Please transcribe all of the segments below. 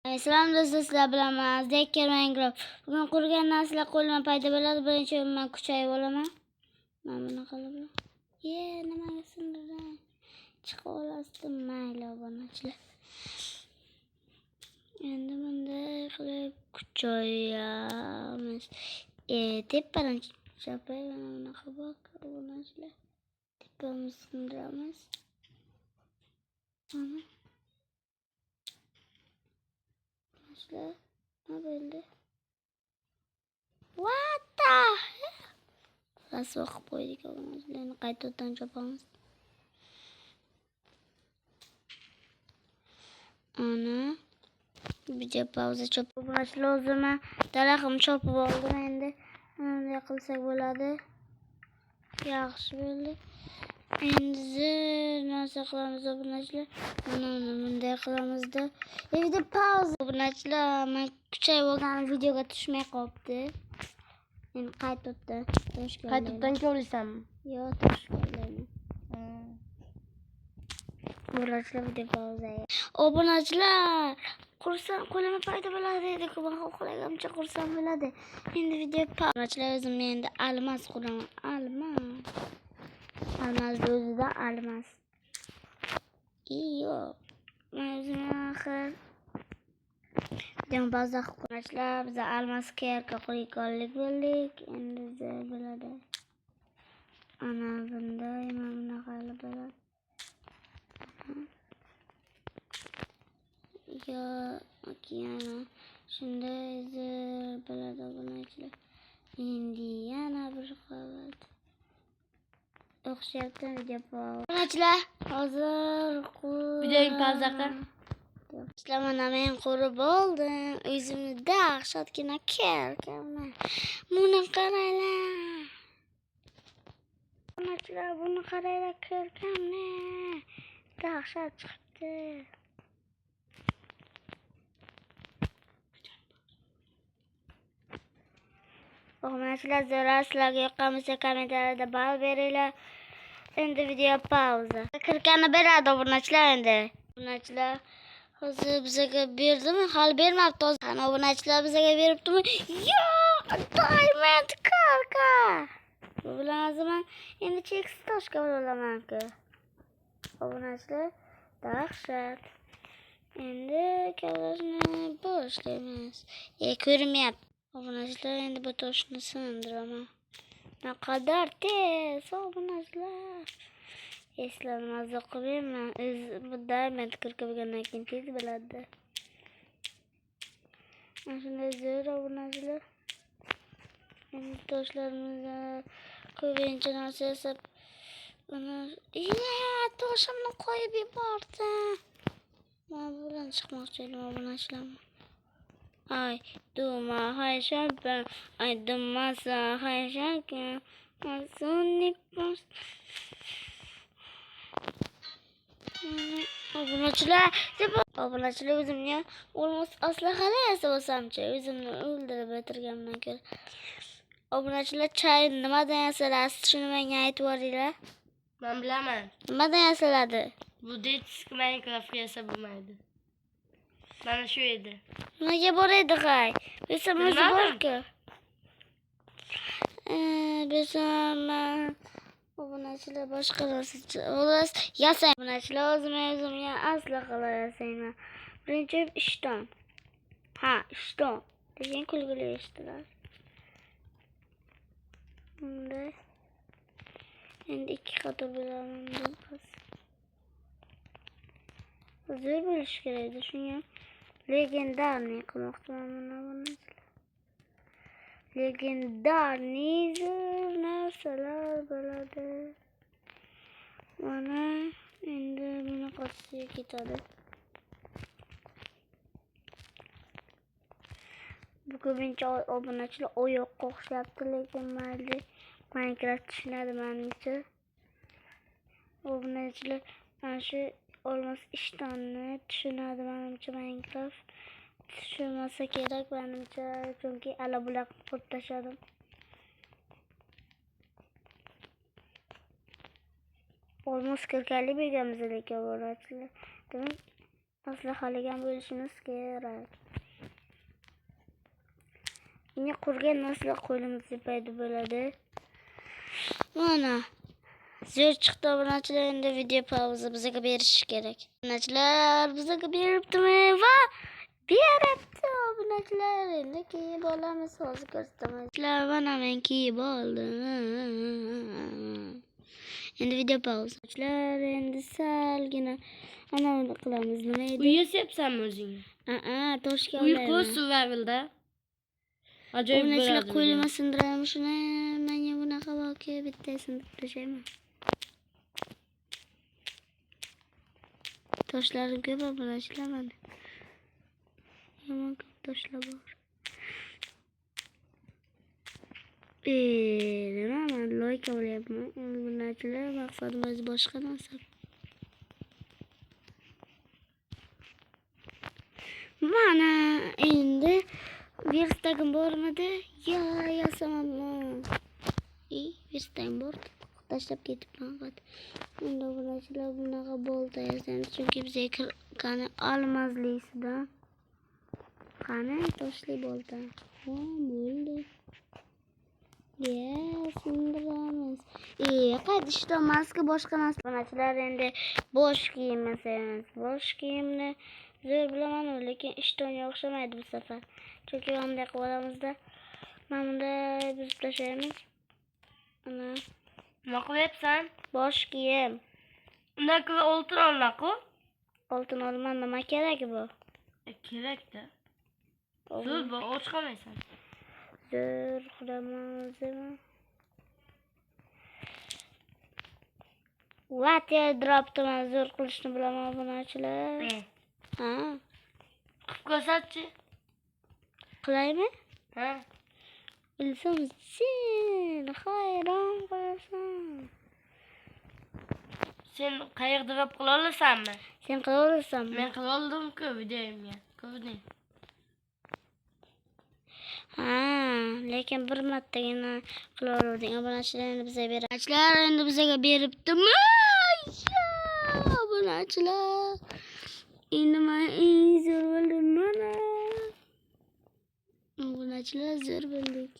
Assalom do'stlar, sizlar bilan Dekker Minecraft. Bugun qurgan narsalar qo'lima paydo bo'ladi. Birinchi men kuchayib olaman. Mana bunaqa qilib. Nimaga sindiray? Chiqib olasdim, mayli obunachilar. Endi bunday qilib kuchayamiz. Tepadan chapay mana bunaqa bak obunachilar. Tepamizni sindiramiz. Mana ne böyle? What the hell? Nasıl bakıp koyduk abonelerini kayıttan yapalım. Ana. Bir de pauza çöpü başlı o zaman. Dalakım çöpü oldu endi. Ne yapılsak buladı. Yaxşı böyle. Endi nasıl kılamız aboneciler? Bunday kılamızda. Bir de pauza aboneciler. Ben küçük olgan videoga tushmay qolibdi. Yani qaytotdi. Qaytotdan ko'raysan. Yo'q, toshkentdan. Obunachilar video pauza. Obunachilar, qursam qo'lima paydo bo'ladi dedik. Men xohlaganimcha qursam bo'ladi. Endi video pauza. Obunachilar, o'zim endi almas quraman. Almas o'zida almas. Yo'q. Men o'zim axir bazı arkadaşlar bize almas kerka koyuyorlar bildik. Endi bize bo'ladi. Ana bunday mana qilib bo'ladi. Ya okeana shunday bo'ladi obunachilar. Endi yana bir qavat. O'xshyapti video bor. Obunachilar, hozir Videoning pauza qil. Mana men qurib oldim. O'zimni dahshatgina kerkaman. Buni qaranglar. Obunachilar, buni qaranglar kerkamni. Dahshat chiqibdi. Obunachilar, sizlarga yoqqanmisa kommentariyada ball beringlar. Endi video pauza. Kirkani beradi obunachilar endi. Obunachilar hozir bizga berdimi? Hali bermabdi. Qani obunachilar bizga beribdimi? Yo'q, diamond karka. Bu bilan hozir endi cheksiz toshga olaman-ku. Obunachilar, dahshat. Endi kavlashni boshlaymiz. Ko'rinmayapti. Obunachilar, endi bu toshni sindiraman. Ne kadar tez obunachilar. Eslanmazda qo'yman. Bu diamond kirkabilgandan keyin tez bo'ladi. Mana shunday zo'r obunachilar. Endi toshlarimizni ko'pincha narsa yasab toshimni qo'yib yubordim. Men bilan chiqmoqchi edim obunachilar. Ay, duma hayşardan, ay dumasa hayşarken, asunnik bas. Obunachilar o'zimga olmos aslahalar yasasamchi, o'zimni o'ldirib o'tirganman ko'ra. Obunachilar, chay nimadan yasalasiz? Shuni menga aytib yuboringlar. Men bilaman. Nimadan yasaladi? Bu disk Minecraftga yasab bo'lmaydi. Mana shu edi. Nimaga bor edi hay? Bilsam o'zi bor-ku. Bilsam obunachilar boshqa narsa. Xolos, yasay obunachilar, o'zimga asla qilib yasayman. Birinchi ishton. Ishton. Lekin kulgili eshitilar. Bunday. Endi ikki qator bo'laman. Zo'r bo'lish kerak edi, shunga legendarniy qilmoqchiman buni. Legendarniy zo'r narsalar bo'ladi. Mana endi buni qotisiga ketadi. Bu ko'pincha obunachilar oyoqqa o'xshabdi, lekin mayli. Minecraft tushunadi menimcha. Obunachilar mana shu olmos ishtonni tushunadi menimcha Minecraft. Tushunmasa kerak menimcha, chunki alabulaq qurib tashladim. Olmos kirkali berganmiz lekin obunachilar. Demak, maslahatlagan bo'lishimiz kerak. Yine qurgan nasıl qo'limizga paydo bo'ladi. Mana zo'r chiqdi obunachilar, endi video pauza bizga berish kerak. Obunachilar bizga beribdimi va beribdi obunachilar. Endi kiyib olamiz, hozir ko'rsataman. Mana men kiyib oldim. Endi video pauza. Endi salgina ana uni qilamiz. Nima edi? Uy yasayapsanmi o'zing? Toshga Uy olaymi. qur survivalda. Ajoyib Obunachilar bo'ladi. qo'lima sindiramiz shuni. Menga bunaqa voqea bittasini tashlayman. Toshlarim ko'p obunachilar mana. Yomon ko'p toshlar bor. Nima men loyka bo'lyapman. Obunachilar maqsadimiz boshqa narsa. Mana endi virstagim bormidi? Yasamabman. Virstagim bor. Tashlab ketibman faqat. Endi obunachilar bunaqa bolta yasaymiz, chunki bizga qani olmazlisidan. Qani toshli bolta. Bo'ldi. Sindiramiz. Qaytishda maska boshqa narsa. Obunachilar endi bosh kiyim yasaymiz. Bosh kiyimni zo'r bilaman, lekin ishtonga o'xshamaydi bu safar. Chunki bunday qilib olamizda. Mana bunday buzib tashlaymiz. Ana Nima qilyapsan? bosh kiyim. Undan ko'ra oltin olma-ku. Oltin olman nima kerak bu? Kerak-da. Zo'r bu, och qolmaysan. Zo'r qilaman o'zim. What airdrop'da men zo'r qilishni bilaman obunachilar. Ha, Qilib ko'rsatchi. qilaymi? Ha? Bilsam sen hayron qolasan. Sen qayerda drop qila olasanmi? Sen qila olasanmi? Men qila oldim-ku videomga. Ko'rding. Lekin bir martagina qila oldim. Obunachilar endi bizga beradi. Obunachilar endi bizga beribdimi? Obunachilar. Endi men zo'r bo'ldim mana. Obunachilar zo'r bo'ldik.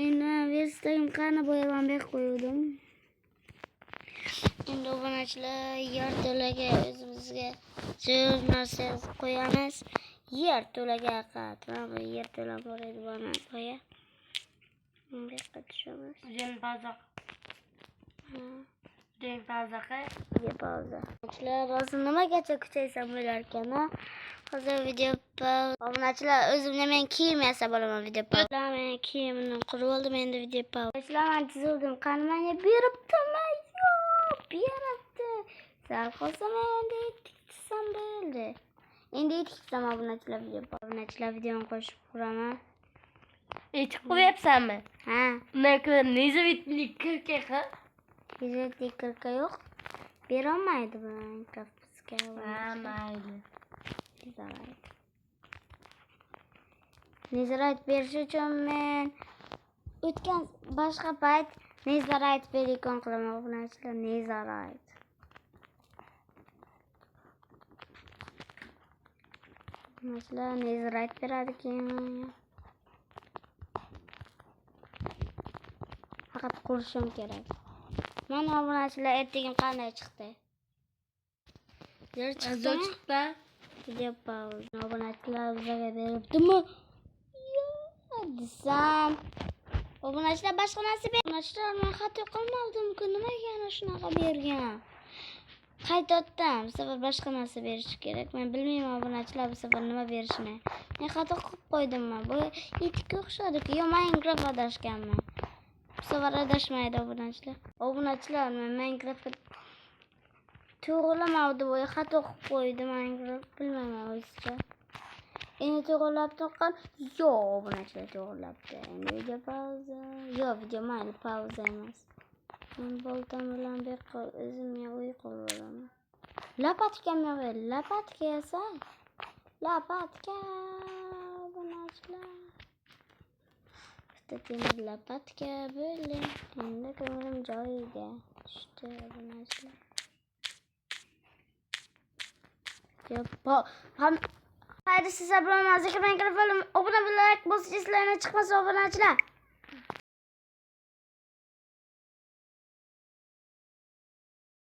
Endi virstagim qani bo'yabonbek qo'ydim. Endi obunachilar yerto'laga o'zimizga zo'r narsa qo'yamiz. Yerto'laga qatma yerto'la bor edi bana qo'ya. Bunga qatishamiz. Videoni pauza. Videoni pauza qil. Video pauza. Obunachilar hozir nimagacha kuchaysam bo'lar ekan? Hozir video pauza. Obunachilar o'zimga men kiyim yasab olaman video pauza. Men kiyimni qurib oldim, endi video pauza. Obunachilar men chizdim. Qani menga beribdimi? Yo'q, beribdi. Sal qolsa men endi chizsam bo'ldi. Endi chizsam obunachilar video pauza. Obunachilar videoni qo'shib quraman. Aytib qo'yapsanmi? Ha, Undan ko'ra nezavitlik kirka qil. bizga kirka yo'q. Berolmaydi bu Minecraft'ga. Mayli. Nezarayt berish uchun men o'tgan boshqa payt nezarayt belikon qilaman obunachilar. Nezarayt. Obunachilar nezarayt beradi keyin. Faqat qurishim kerak. Mana obunachilar ertagim qanday chiqdi? Zo'r Zo'r chiqdimi? chiqdi. Video pauza. Obunachilar bizga beribdimi? Yo'q desam. Obunachilar boshqa narsa ber. Obunachilar men xato qilmadim-ku, nimaga ana shunaqa bergan? Qaytotdim. Bu safar boshqa narsa berish kerak. Men bilmayman obunachilar bu safar nima berishini. Men xato qilib qo'ydimmi? Bu etikka o'xshadi-ku. Yo, Minecraft adashganman. Bu safar adashmaydi obunachilar. Obunachilar men Minecraftga to'g'rilamadi, bu xato qilib qo'ydi Minecraft. Bilmayman o'zcha. Endi to'g'rilab to'qqan. Yo'q, obunachilar to'g'rilabdi. Endi video pauza. Yo'q, video mayli pauza emas. Men boltam bilan o'zimga uy qilib olaman. Lapatkam yo'q edi. Lapatka yasay. Lapatka obunachilar. Bitta lapatka bo'ldi. Endi ko'nglim joyiga tushdi obunachilar. Haydi size abone olmanızı, obuna bir like, bu sizlerine çıkması obunachilar.